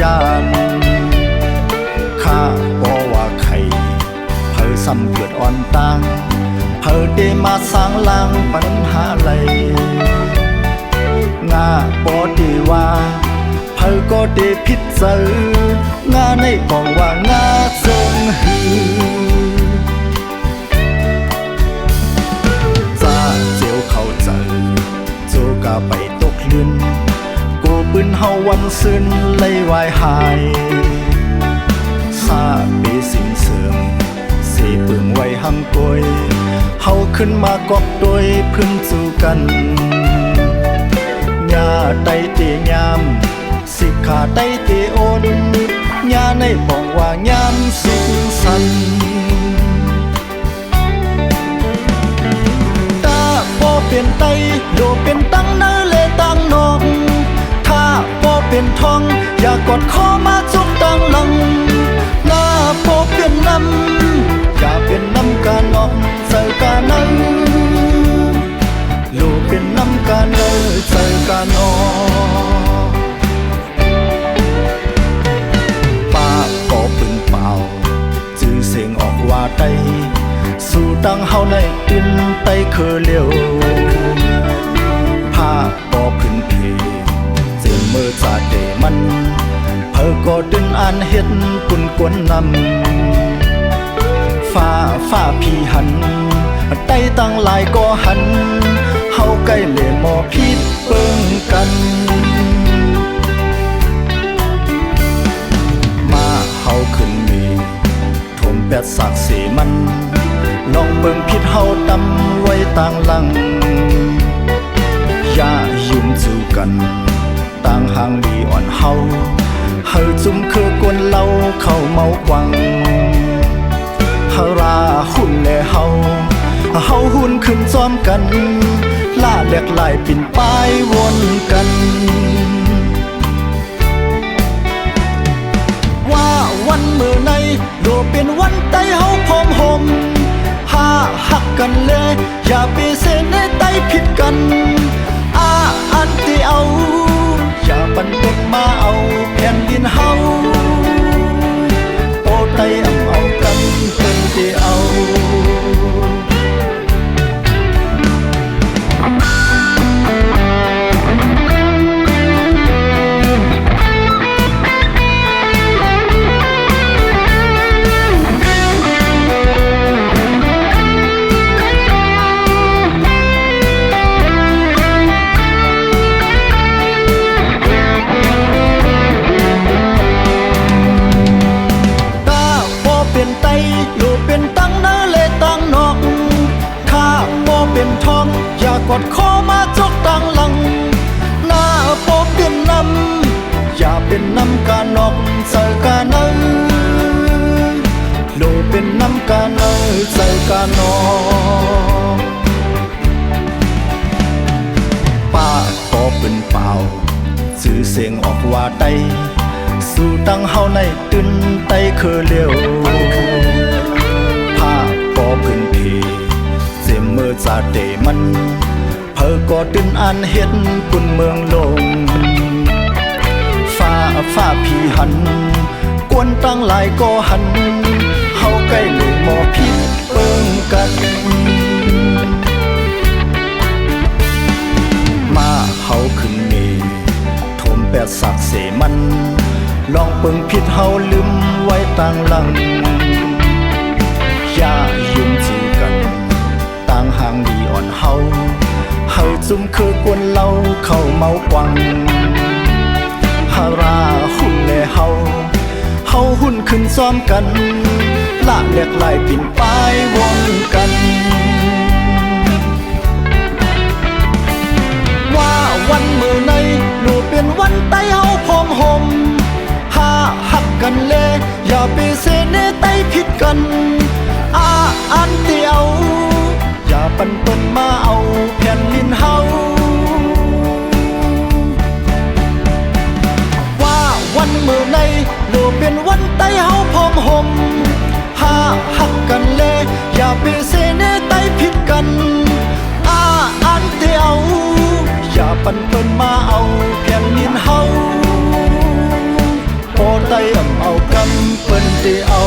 ยานข้าบอกว่าใครเผอซ้ำเกิดอ่อนต่างเผอได้มาสร้างลางปัญหาไหลงาบอดีว่าเผอก็ได้ผิดเจองาในบอกว่างาเจิงหือจ้าเจียวเข้าเจอโจกาไปตกลื่นกูปืนเฮาวันซึนไล่วายหายซาเปสิงเสริมเสปึงไว้หังกอยเฮาขึ้นมากอกโดยพึ่งจูกันญาไตเตยามสิขาไตเตโอนญาในบอกว่ายามสุขสันตาพอเป็นไตโลเป็นตั้งเนื้อเลตั้งนองถ้าพอเป็นทองอย่ากดคอมาจุกตั้งหลังหน้าพอเป็นน้ำอย่าเป็นน้ำกานอกใส่กานังโลเป็นน้ำกาเนอใส่กานอป้าก็ปืนเปล่าจื้อเสียงออกว่าไตสู่ตั้งเฮาในดินไตเคอเลี้ยวผ้าก็ขึ้นเพเสียงเมื่อจะเดมันเผอก็ดึงอ่านเห็ดกุนกวนนำฟ้าพี่หันไตตั้งหลายก็หันเฮาใกล้เล่หมอพิษเปิ้งกันมาเฮาขึ้นมีถมแปดสากเสมันลองเบิ่งพิษเฮาดำไว้ต่างหลังอย่ายุ่มจูกันต่างห่างดีอ่อนเฮาจุ่มคือกวนเหล้าเข้าเมากวังฮาราหุ่นแลเฮาหุ่นขึ้นซ้อมกันล่าแหลกลายปิ่นป้ายวนกันว่าวันมื้อในโลเป็นวันไตเฮาพร้อมห่มหักกันเลยอย่าไปเสนไตผิดกันอันที่เอาอย่าปันตกมาเอาแผ่นดินเฮาโอไตเอากันเป็นที่เอากดคอมาจกตังหลังหน้าโปเป็นน้ำอย่าเป็นน้ำกานอกใส่กาเนอโลเป็นน้ำกาเนอใส่กานอกป้าก็เป็นเปล่าสื่อเสียงออกว่าไตสู่ตั้งเฮาในตื่นไตเคอเลี้ยวผ้าก็เป็นเพเจมเมื่อจะเดมันเผอก็ตื่นอ่านเห็ดปุ่นเมืองลงฟ้าพี่หันกวนตั้งหลายก็หันเฮาใกล้เลยหมอพิษเปิ้งกันมาเฮาขึ้นเมถมแปดสักเสมันลองเปิ้งพิษเฮาลืมไว้ต่างหลังอย่ายุ่มจือกันต่างห่างดีอ่อนเฮาจุ่มคือกวนเหล้าเข้าเมากวังฮาราหุ่นแลเฮาหุ่นขึ้นซ้อมกันล่าแหลกลายปิ่นป้ายวงกันว่าวันมื้อในโลเป็นวันไตเฮาพร้อมห่มหักกันแลอย่าไปเสนไตผิดกันอันที่เอาอย่าปันต้นมาเอาแผ่นดินเฮาว่าวันมื้อในโลเป็นวันไตเฮาพร้อมห่มหักกันเลยอย่าไปเสนไตผิดกันอันที่เอาอย่าปันต้นมาเอาแผ่นดินเฮา ไตเอากำเปิ้นที่เอา